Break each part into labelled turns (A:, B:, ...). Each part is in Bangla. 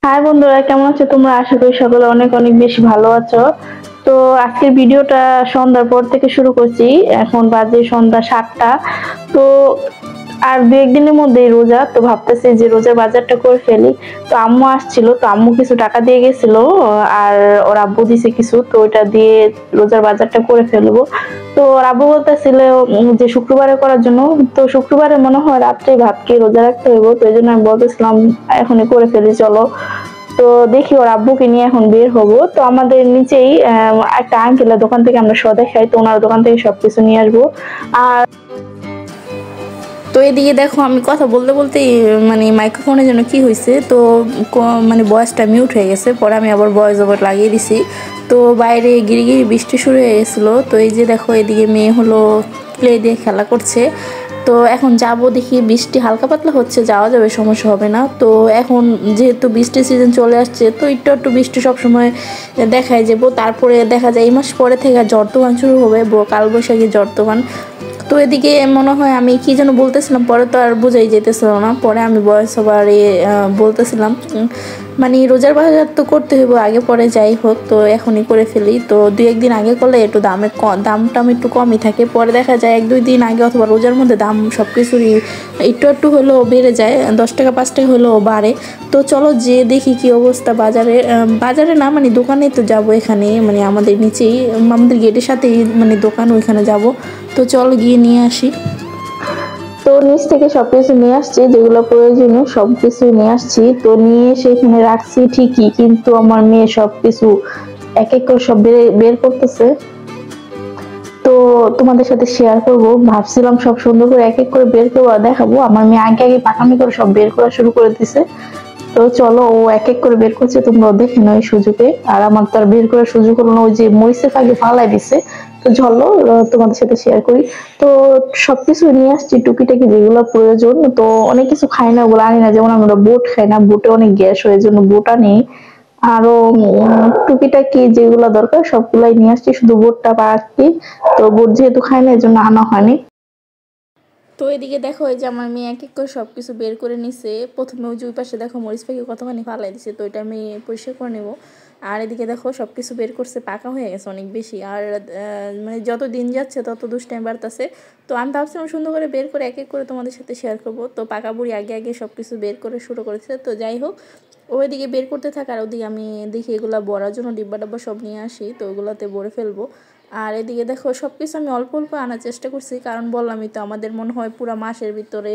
A: হাই বন্ধুরা, কেমন আছো তোমরা? আশা করি সকলে অনেক অনেক বেশি ভালো আছো। তো আজকের ভিডিওটা সন্ধ্যার পর থেকে শুরু করছি। এখন বাজে সন্ধ্যা 7টা। তো আর দু একদিনের মধ্যেই রোজা, তো ভাবতেছি যে রোজার বাজারটা করে ফেলি। তো আম্মু আসছিল, তো আম্মু কিছু টাকা দিয়ে গেছিল, আর ওর আব্বু দিছে কিছু, তো ওইটা দিয়ে রোজার বাজারটা করে ফেলবো। তো ওর আব্বু বলতেছিল যে শুক্রবারে করার জন্য। তো শুক্রবারে মনে হয় রাত্রে ভাত খেয়ে রোজা রাখতে হইব, তো এই জন্য আমি বলতেছিলাম এখনই করে ফেলি চলো। তো দেখি ওর আব্বুকে নিয়ে এখন বের হবো। তো আমাদের নিচেই একটা আঙ্কেলের দোকান থেকে আমরা সদাই খাই, তো ওনার দোকান থেকে সবকিছু নিয়ে আসবো। আর তো এদিকে দেখো আমি কথা বলতে বলতেই মানে মাইক্রোফোনের জন্য কি হয়েছে, তো মানে ভয়েসটা মিউট হয়ে গেছে। পরে আমি আবার ভয়েস ওভার লাগিয়ে দিছি। তো বাইরে গিরিগিরি বৃষ্টি শুরু হয়ে গেছিলো। তো এই যে দেখো এদিকে মেয়ে হলো প্লে দিয়ে খেলা করছে। তো এখন যাব, দেখি বৃষ্টি হালকা পাতলা হচ্ছে, যাওয়া যাবে, সমস্যা হবে না। তো এখন যেহেতু বৃষ্টির সিজন চলে আসছে, তো একটু একটু বৃষ্টি সবসময় দেখায় যাবো। তারপরে দেখা যায় এই মাস পরে থেকে ঝড় তুফান শুরু হবে, কালবৈশাখী ঝড় তুফান। তো এদিকে মনে হয় আমি কি যেন বলতেছিলাম, পরে তো আর বোঝাই যেতেছিল না। পরে আমি ভয়েস ওভারে বলতেছিলাম মানে রোজার বাজার তো করতে হইব আগে পরে, যাই হোক তো এখনই করে ফেলি। তো দুই একদিন আগে করলে একটু দামটা একটু কমই থাকে। পরে দেখা যায় এক দুই দিন আগে অথবা রোজার মধ্যে দাম সব কিছুরই একটু একটু হলেও বেড়ে যায়, 10 টাকা 5 টাকা হলেও বাড়ে। তো চলো যে দেখি কি অবস্থা বাজারে। বাজারে না মানে দোকানে তো যাব, এখানে মানে আমাদের নিচেই, আমাদের গেটের সাথেই মানে দোকান, ওইখানে যাব। তো চলো গিয়ে নিয়ে আসি। তো নিচ থেকে সবকিছু নিয়ে আসছি, যেগুলো প্রয়োজনীয় সবকিছু নিয়ে আসছি। তো নিয়ে সেখানে রাখছি ঠিকই, কিন্তু আমার মেয়ে সবকিছু এক এক করে সব বের করতেছে। তো তোমাদের সাথে শেয়ার করব, ভাবছিলাম সব সুন্দর করে এক এক করে বের করবো আর দেখাবো। আমার মেয়ে আগে আগে পাকামি করে সব বের করা শুরু করে দিছে। তো চলো ও এক এক করে বের করছে, তোমরাও দেখে নাও এই সুযোগে। আর আমার তার বের করার সুযোগ হলো না, ওই যে মরিচের আগে ফালাই দিছে। তো চলো তোমাদের সাথে শেয়ার করি। তো সবকিছু নিয়ে আসছি টুকিটাকি যেগুলো প্রয়োজন। তো অনেক কিছু খাই না, ওগুলো আনি না, যেমন আমরা বুট খাই না, বুটে অনেক গ্যাস হয়ে, জন্য বুট আনি। আরো টুকিটাকি যেগুলো দরকার সবগুলাই নিয়ে আসছি, শুধু বুটটা বাকি। তো বুট যেহেতু খাই না, এই জন্য আনা হয়নি। তো এদিকে দেখো এই যে আমার মেয়ে এক এক করে সব কিছু বের করে নিছে। প্রথমে ওই যে ওই পাশে দেখো মরিচ পাখি কতখানি ফালাই দিছে, তো এটা আমি পরিষ্কার করে নেবো। আর এদিকে দেখো সব কিছু বের করছে, পাকা হয়ে গেছে অনেক বেশি। আর মানে যত দিন যাচ্ছে তত দুষ্টাইম বাড়তেছে। তো আমি ভাবছিলাম সুন্দর করে বের করে এক এক করে তোমাদের সাথে শেয়ার করবো। তো পাকা বুড়ি আগে আগে সব কিছু বের করে শুরু করেছে। তো যাই হোক, ওইদিকে বের করতে থাক, আর ওদিকে আমি দেখি এগুলো বড়ার জন্য ডিব্বা ডাব্বা সব নিয়ে আসি, তো ওগুলোতে ভরে ফেলবো। আর এদিকে দেখো সব কিছু আমি অল্প অল্প আনার চেষ্টা করছি, কারণ বললামই তো আমাদের মনে হয় পুরো মাসের ভিতরে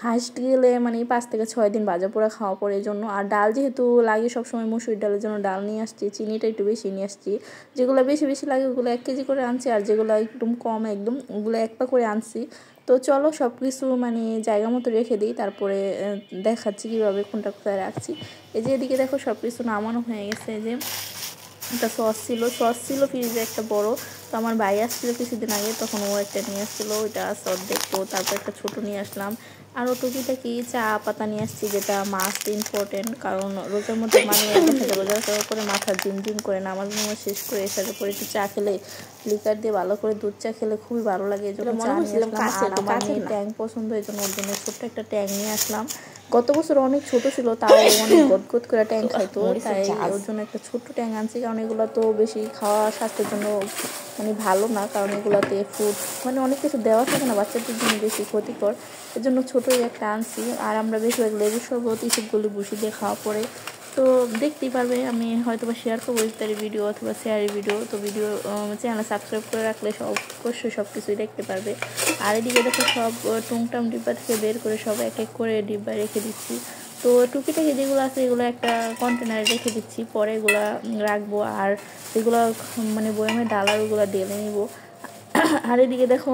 A: হাইস্ট গেলে মানে 5 থেকে 6 দিন ভাজা পোড়া খাওয়া পড়ে, এই জন্য। আর ডাল যেহেতু লাগে সবসময়, মুসুর ডালের জন্য ডাল নিয়ে আসছি, চিনিটা একটু বেশি নিয়ে আসছি। যেগুলো বেশি বেশি লাগে ওগুলো 1 কেজি করে আনছি, আর যেগুলো একদম কম একদম ওগুলো 1 পা করে আনছি। তো চলো সব কিছু মানে জায়গা মতো রেখে দিই, তারপরে দেখাচ্ছি কীভাবে কোনটা কোথায় রাখছি। এই যে এদিকে দেখো সব কিছু নামানো হয়ে গেছে। যে একটা সস ছিল ফ্রিজে একটা বড়। তো আমার ভাই আসছিল কিছুদিন আগে, তখন ও একটা নিয়ে আসছিলো, ওইটা সস দেখবো। তারপর একটা ছোটো নিয়ে আসলাম। আরও টুকিটাকি চা পাতা নিয়ে আসছি, যেটা মাস্ট ইম্পর্টেন্ট, কারণ রোজার মধ্যে মাঝে মাঝে দেখা যায় রোজা করে মাথা ঝিমঝিম করে, নামাজ শেষ করে এসার পরে একটু চা খেলে, লিকার দিয়ে ভালো করে দুধ চা খেলে খুবই ভালো লাগে, এই জন্য চা নিয়ে আসলাম। আর আমার মেয়ে ট্যাং পছন্দ, এই জন্য ওর জন্য ছোট্ট একটা ট্যাং নিয়ে আসলাম। গত বছর অনেক ছোট ছিল, তাও অনেক গদগদ করে ট্যাং খাইতো, তাই ওর জন্য একটা ছোট্ট ট্যাং আনছি। কারণ এগুলো তো বেশি খাওয়া স্বাস্থ্যের জন্য মানে ভালো না, কারণ এগুলোতে ফুড মানে অনেক কিছু দেওয়া থাকে না, বাচ্চাদের জন্য বেশি ক্ষতিকর, এর জন্য ছোটোই একটা আনছি। আর আমরা বেশিরভাগ লেবুর শরবত ইসবগুলি বসে দিয়ে খাওয়া পড়ে। তো দেখতেই পারবে আমি হয়তো বা শেয়ার করবো ইফতারি ভিডিও অথবা শেয়ারের ভিডিও। তো ভিডিও চ্যানেল সাবস্ক্রাইব করে রাখলে অবশ্যই সব কিছুই দেখতে পারবে। আর এদিকে দেখো সব টুংটাম ডিব্বা থেকে বের করে সব এক এক করে ডিব্বায় রেখে দিচ্ছি। তো টুকিটাকি যেগুলো আছে এগুলো একটা কন্টেনারে রেখে দিচ্ছি, পরে এগুলো রাখবো। আর যেগুলো মানে বয়ামে ডালার ওগুলো ঢেলে নিব। আর এদিকে দেখো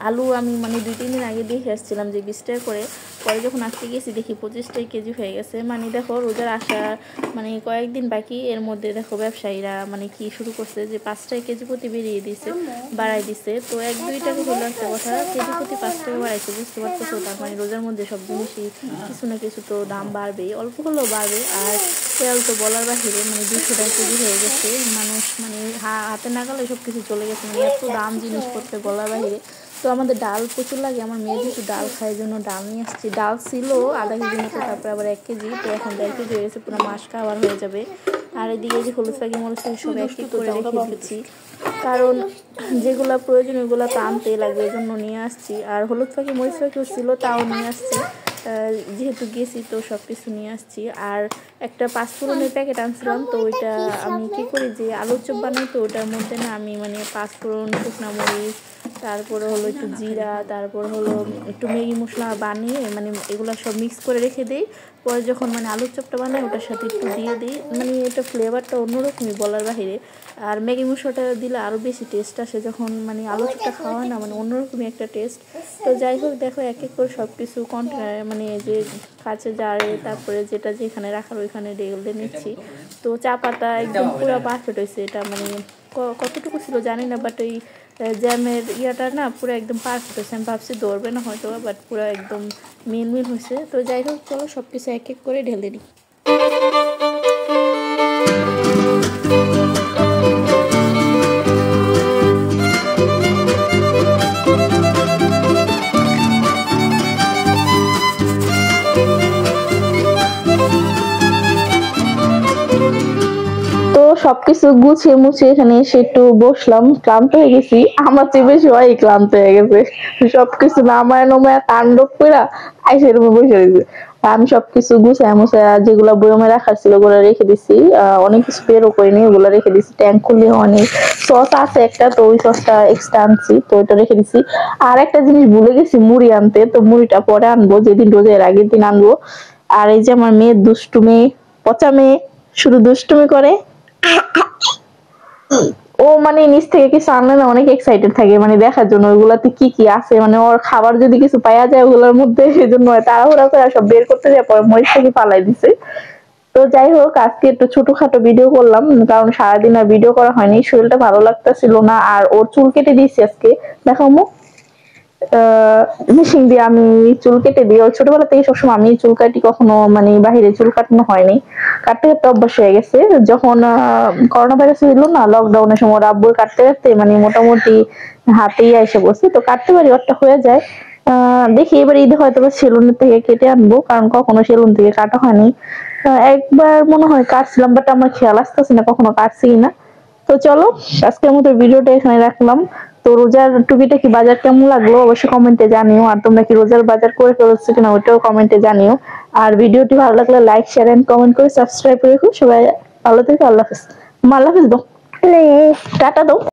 A: আলু আমি মানে 2-3 দিন আগে দেখে আসছিলাম যে 20 টাকা করে, পরে যখন আজকে গেছি দেখি 25 টাকা কেজি হয়ে গেছে। মানে দেখো রোজার আসা মানে কয়েকদিন বাকি, এর মধ্যে দেখো ব্যবসায়ীরা মানে কি শুরু করছে যে 5 টাকা কেজি প্রতি বাড়াই দিছে। তো 1-2 টাকা হলো একটা কথা, কেজি প্রতি 5 টাকা বাড়াইছে, বুঝতে পারতেছো? তার মানে রোজার মধ্যে সব জিনিসই কিছু না কিছু তো দাম বাড়বেই, অল্প হলেও বাড়বে। আর তেল তো বলার বাহিরে, মানে 200 টাকা কেজি হয়ে গেছে। মানুষ মানে হাতে নাগালে সব কিছু চলে গেছে, মানে এত দাম জিনিসপত্রে বলার বাহিরে। তো আমাদের ডাল প্রচুর লাগে, আমার মেয়ে যেহেতু ডাল খায় জন্য ডাল নিয়ে আসছি। ডাল ছিল আধা কেজির মতো, তারপরে আবার 1 কেজি, তো এখন 1.5 কেজি হয়ে গেছে, পুরো মাস খাবার হয়ে যাবে। আর এদিকে যে হলুদ পাখি মরিচ সব এক এক করে রেখে দিচ্ছি, কারণ যেগুলো প্রয়োজন ওইগুলো তো আনতেই লাগবে, এই জন্য নিয়ে আসছি। আর হলুদ পাখি মরিচ পাখিও ছিল, তাও নিয়ে আসছি, যেহেতু গেছি তো সব কিছু নিয়ে আসছি। আর একটা 5 ফোড়নের প্যাকেট আনছিলাম, তো ওইটা আমি কী করি যে আলুর চপ বানাই, তো ওটার মধ্যে না আমি মানে 5 ফোড়ন, শুকনো মরিচ, তারপরে হলো একটু জিরা, তারপর হলো একটু ম্যাগি মশলা বানিয়ে মানে এগুলো সব মিক্স করে রেখে দিই। পরে যখন মানে আলুর চপটা বানাই ওটার সাথে একটু দিয়ে দিই, মানে এটা ফ্লেভারটা অন্যরকমই বলার বাহিরে। আর ম্যাগি মশলাটা দিলে আরও বেশি টেস্ট আসে, যখন মানে আলু চপটা খাওয়া হয় না, মানে অন্যরকমই একটা টেস্ট। তো যাই হোক, দেখো এক এক করে সব কিছু কন্টেনারে মানে যে কাঁচে জারে, তারপরে যেটা যেখানে রাখার ওইখানে ঢেলে নিচ্ছি। তো চা পাতা একদম পুরো পারফেক্ট হয়েছে, এটা মানে কতটুকু ছিল জানি না, বাট ওই জ্যামের ইয়াটা না পুরো একদম পারফেক্ট হয়েছে। আমি ভাবছি ধরবে না হয়তো, বাট পুরো একদম মিল হয়েছে। তো যাই হোক, চলো সব কিছু এক এক করে ঢেলে নিই। সবকিছু গুছিয়ে মুছিয়ে এখানে এসে একটু বসলাম, ক্লান্ত হয়ে গেছি, আমার চেয়ে বেশি হয় ক্লান্ত হয়ে গেছে। সবকিছু নামায় নমায় তাণ্ডব কইরা আইসে রুমে বসে রয়েছে। আমি সবকিছু গুছায় মুছায় যেগুলো বয়মে রাখার ছিল ওগুলো রেখে দিছি, অনেক কিছু বেরও করিনি, ওগুলো রেখে দিছি। ট্যাঙ্ক খুলে অনেক সস আছে একটা, তো ওই সসটা এক্সট্রা আনছি, তো ওইটা রেখে দিছি। আর একটা জিনিস ভুলে গেছি, মুড়ি আনতে, তো মুড়িটা পরে আনবো, যেদিন রোজের আগের দিন আনবো। আর এই যে আমার মেয়ে, দুষ্টু মেয়ে, পচা মেয়ে, শুধু দুষ্টুমি করে। ও মানে নিচ থেকে কিছু আনলে না অনেক এক্সাইটেড থাকে, মানে দেখার জন্য ওইগুলাতে কি কি আছে, মানে ওর খাবার যদি কিছু পাওয়া যায় ওগুলোর মধ্যে, সেজন্য তাড়াহুড়া করে সব বের করতে যায়, পরে মরিচ থেকে ফালাই দিছে। তো যাই হোক, আজকে একটু ছোটখাটো ভিডিও করলাম, কারণ সারাদিন আর ভিডিও করা হয়নি, শরীরটা ভালো লাগতেছিল না। আর ওর চুল কেটে দিয়েছি আজকে, দেখো মু মেশিন দিয়ে আমি চুল কেটে দিই। ওই ছোটবেলা থেকে সবসময় আমি চুল কাটি, কখনো মানে বাহিরে চুল কাটানো হয়নি, কাটতে কাটতে অভ্যাস হয়ে গেছে। যখন করোনা ভাইরাস হইলো না, লকডাউনের সময় আব্বুর কাটতে কাটতে মানে মোটামুটি হাতেই এসে বসে, তো কাটতে পারি, ওটা হয়ে যায়। দেখি এবার ঈদে হয়তো বা সেলুনের থেকে কেটে আনবো, কারণ কখনো সেলুন থেকে কাটা হয়নি। একবার মনে হয় কাটছিলাম, বাট আমার খেয়াল আসতেছে না কখনো কাটছি না। তো চলো, আজকের মতো ভিডিওটা এখানে রাখলাম। তো রোজার টুকিটাকি বাজার কেমন লাগলো অবশ্যই কমেন্টে জানিও, আর তোমরা কি রোজার বাজার করে ফেলছো কিনা ওইটাও কমেন্টে জানিও। আর ভিডিওটি ভালো লাগলে লাইক, শেয়ার এন্ড কমেন্ট করে সাবস্ক্রাইব করে রাখো। সবাই ভালো থেকো, আল্লাহ হাফেজ। আল্লাহ হাফেজ দাও, টাটা দাও।